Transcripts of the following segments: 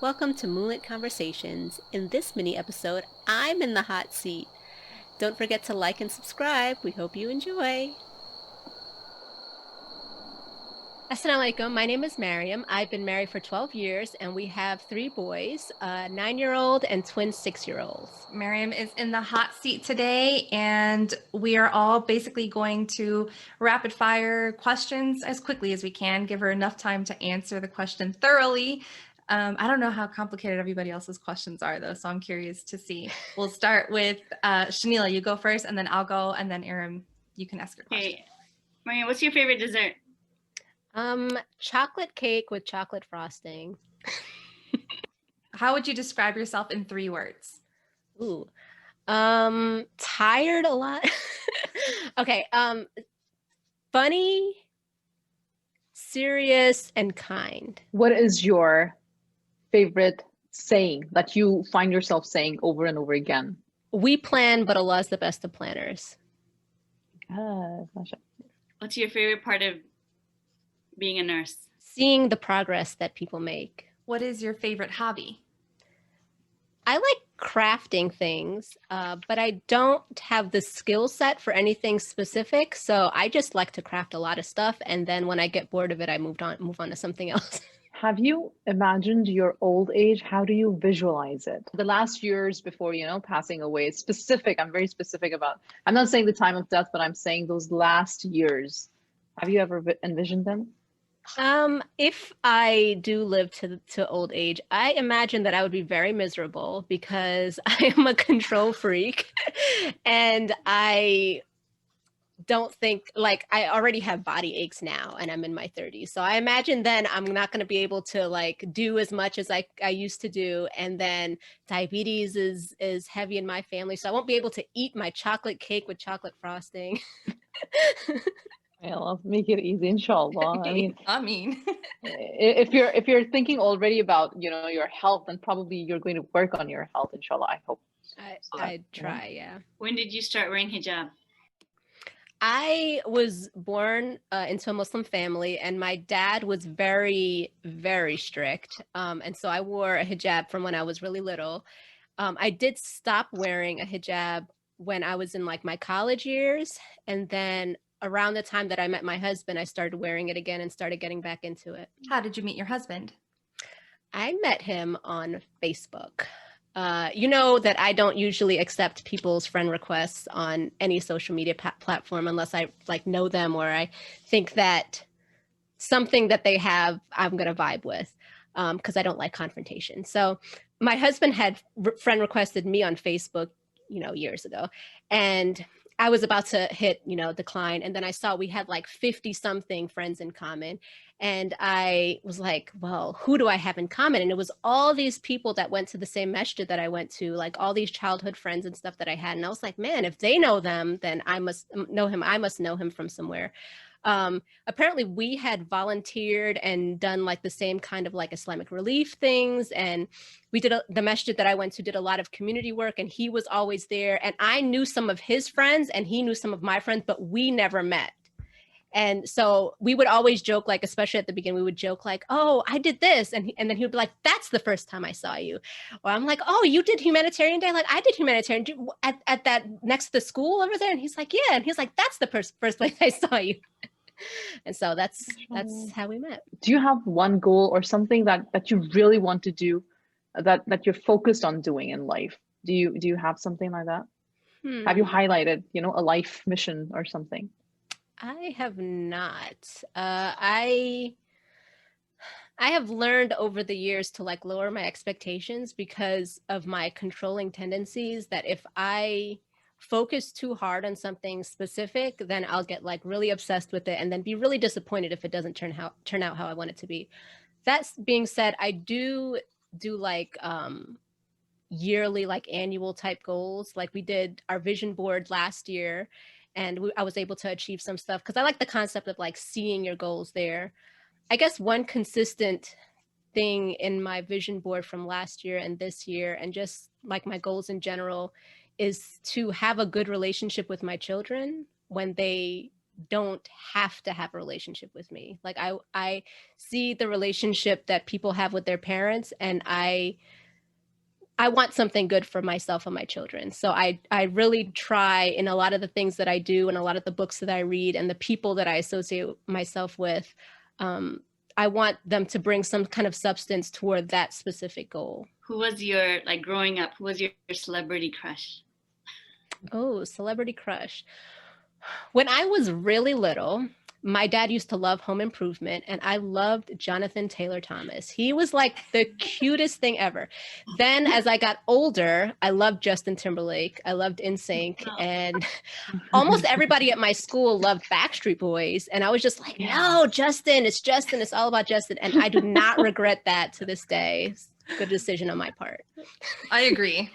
Welcome to Moonlit Conversations. In this mini episode, I'm in the hot seat. Don't forget to like and subscribe. We hope you enjoy. Assalamu alaikum. My name is Mariam. I've been married for 12 years and we have three boys, a 9-year-old and twin 6-year-olds. Mariam is in the hot seat today, and we are all basically going to rapid fire questions as quickly as we can, give her enough time to answer the question thoroughly. I don't know how complicated everybody else's questions are, though, so I'm curious to see. We'll start with Shanila. You go first, and then I'll go, and then Aram, you can ask your question. Okay, Mariam, what's your favorite dessert? Chocolate cake with chocolate frosting. How would you describe yourself in 3 words? Ooh. Tired a lot. Okay, funny, serious, and kind. What is your favorite saying that you find yourself saying over and over again? We plan, but Allah's the best of planners. What's your favorite part of being a nurse? Seeing the progress that people make. What is your favorite hobby? I like crafting things, but I don't have the skill set for anything specific. So I just like to craft a lot of stuff. And then when I get bored of it, I move on to something else. Have you imagined your old age? How do you visualize it? The last years before, passing away, specific. I'm very specific about, I'm not saying the time of death, but I'm saying those last years. Have you ever envisioned them? If I do live to old age, I imagine that I would be very miserable because I am a control freak and I don't think I already have body aches now and I'm in my 30s. So I imagine then I'm not going to be able to do as much as I used to do. And then diabetes is heavy in my family. So I won't be able to eat my chocolate cake with chocolate frosting. I'll make it easy, inshallah. I mean, if you're thinking already about, your health, then probably you're going to work on your health, inshallah, I hope. I'd try, yeah. When did you start wearing hijab? I was born into a Muslim family and my dad was very, very strict. And so I wore a hijab from when I was really little. I did stop wearing a hijab when I was in my college years. And then around the time that I met my husband, I started wearing it again and started getting back into it. How did you meet your husband? I met him on Facebook. You know that I don't usually accept people's friend requests on any social media platform unless I know them or I think that something that they have I'm going to vibe with because I don't like confrontation. So my husband had friend requested me on Facebook, years ago. And I was about to hit, decline. And then I saw we had 50 something friends in common. And I was like, well, who do I have in common? And it was all these people that went to the same masjid that I went to, all these childhood friends and stuff that I had. And I was like, man, if they know them, then I must know him. I must know him from somewhere. Apparently we had volunteered and done the same kind of Islamic relief things. And we did the masjid that I went to did a lot of community work and he was always there. And I knew some of his friends and he knew some of my friends, but we never met. And so we would always joke, especially at the beginning, we would joke oh, I did this. And then he would be like, that's the first time I saw you. Or I'm like, oh, you did humanitarian day? I did humanitarian at that next to the school over there. And he's like, yeah. And he's like, that's the first place I saw you. And so that's how we met. Do you have one goal or something that you really want to do that you're focused on doing in life? Do you have something like that? Have you highlighted, a life mission or something? I have not. I have learned over the years to lower my expectations because of my controlling tendencies that if I focus too hard on something specific, then I'll get really obsessed with it and then be really disappointed if it doesn't turn out how I want it to be. That being said, I do yearly annual type goals. We did our vision board last year and I was able to achieve some stuff because I like the concept of seeing your goals there. I guess one consistent thing in my vision board from last year and this year and just my goals in general is to have a good relationship with my children when they don't have to have a relationship with me. Like I see the relationship that people have with their parents, and I want something good for myself and my children. So I really try in a lot of the things that I do and a lot of the books that I read and the people that I associate myself with, I want them to bring some kind of substance toward that specific goal. Who was your, like growing up, who was your celebrity crush? Oh, celebrity crush. When I was really little, my dad used to love Home Improvement, and I loved Jonathan Taylor Thomas. He was like the cutest thing ever. Then as I got older, I loved Justin Timberlake. I loved NSYNC, and almost everybody at my school loved Backstreet Boys. And I was just like, no, Justin, it's all about Justin. And I do not regret that to this day. It's a good decision on my part. I agree.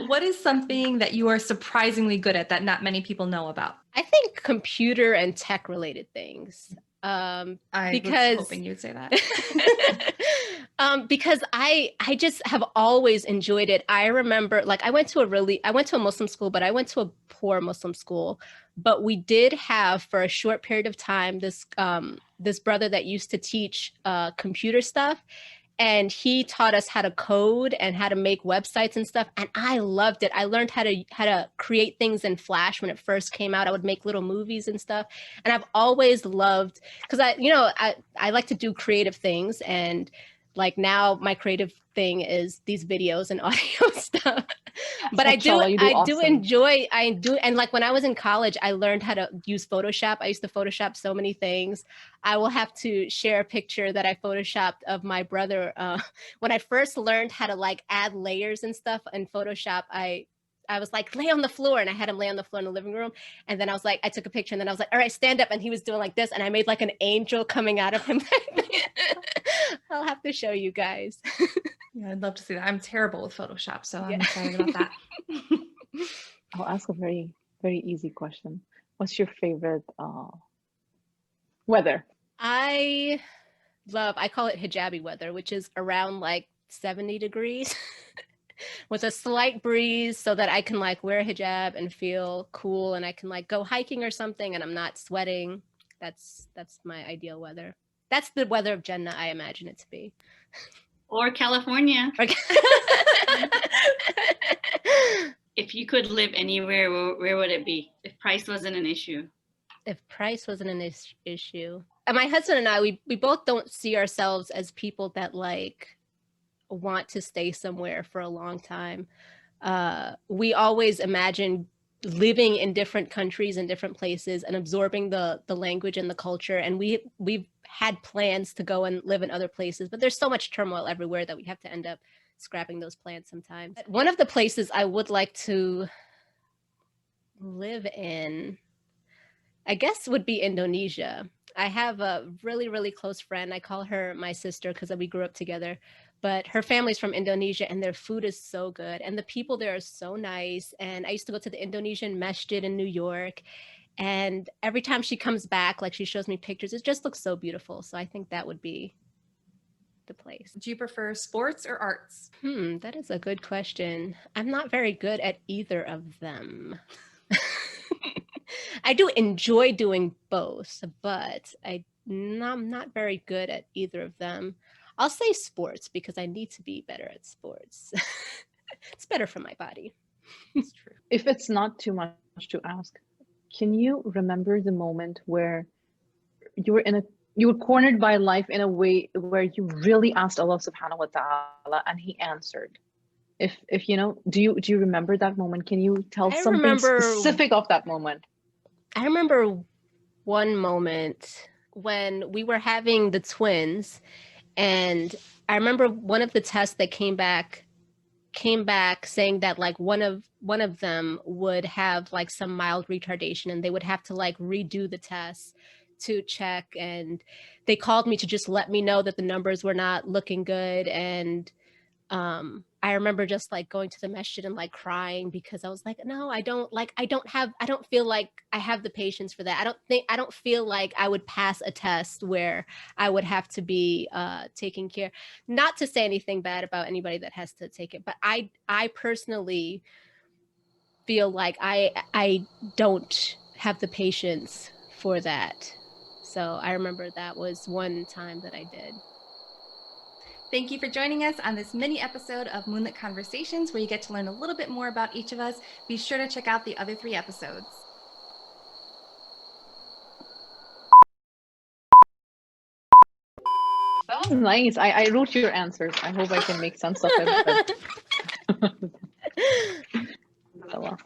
What is something that you are surprisingly good at that not many people know about? I think computer and tech related things. I Because was hoping you'd say that. because I just have always enjoyed it. I remember, like, I went to a Muslim school, but I went to a poor Muslim school. But we did have, for a short period of time, this brother that used to teach computer stuff. And he taught us how to code and how to make websites and stuff. And I loved it. I learned how to create things in Flash when it first came out. I would make little movies and stuff. And I've always loved, because I like to do creative things. And like now my creative thing is these videos and audio stuff. But I do enjoy. And like when I was in college, I learned how to use Photoshop. I used to Photoshop so many things. I will have to share a picture that I Photoshopped of my brother. When I first learned how to like add layers and stuff in Photoshop, I was like, lay on the floor. And I had him lay on the floor in the living room. And then I was like, I took a picture and then I was like, all right, stand up. And he was doing like this. And I made like an angel coming out of him. I'll have to show you guys. Yeah, I'd love to see that. I'm terrible with Photoshop, so I'm excited about that. I'll ask a very, very easy question. What's your favorite weather? I call it hijabi weather, which is around like 70 degrees with a slight breeze so that I can like wear a hijab and feel cool, and I can like go hiking or something and I'm not sweating. That's my ideal weather. That's the weather of Jannah, I imagine it to be. Or California. If you could live anywhere, where would it be if price wasn't an issue? If price wasn't an issue. And my husband and I, we both don't see ourselves as people that like want to stay somewhere for a long time. We always imagine living in different countries and different places and absorbing the language and the culture. And we've had plans to go and live in other places, but there's so much turmoil everywhere that we have to end up scrapping those plans sometimes. One of the places I would like to live in, I guess, would be Indonesia. I have a really, really close friend. I call her my sister because we grew up together, but her family's from Indonesia and their food is so good. And the people there are so nice. And I used to go to the Indonesian masjid in New York. And every time she comes back, like she shows me pictures, it just looks so beautiful. So I think that would be the place. Do you prefer sports or arts? That is a good question. I'm not very good at either of them. I do enjoy doing both, but I'm not very good at either of them. I'll say sports because I need to be better at sports. It's better for my body. It's true. If it's not too much to ask, can you remember the moment where you were cornered by life in a way where you really asked Allah subhanahu wa ta'ala and he answered? If you know, do you remember that moment? Can you tell something specific of that moment? I remember one moment when we were having the twins, and I remember one of the tests that came back saying that like one of them would have like some mild retardation and they would have to like redo the test to check, and they called me to just let me know that the numbers were not looking good. And I remember just like going to the masjid and like crying because I was like, no, I don't feel like I have the patience for that. I don't feel like I would pass a test where I would have to be taking care. Not to say anything bad about anybody that has to take it, but I personally feel like I don't have the patience for that. So I remember that was one time that I did. Thank you for joining us on this mini episode of Moonlit Conversations, where you get to learn a little bit more about each of us. Be sure to check out the other 3 episodes. That was nice. I wrote your answers. I hope I can make sense of it. But... Oh, well.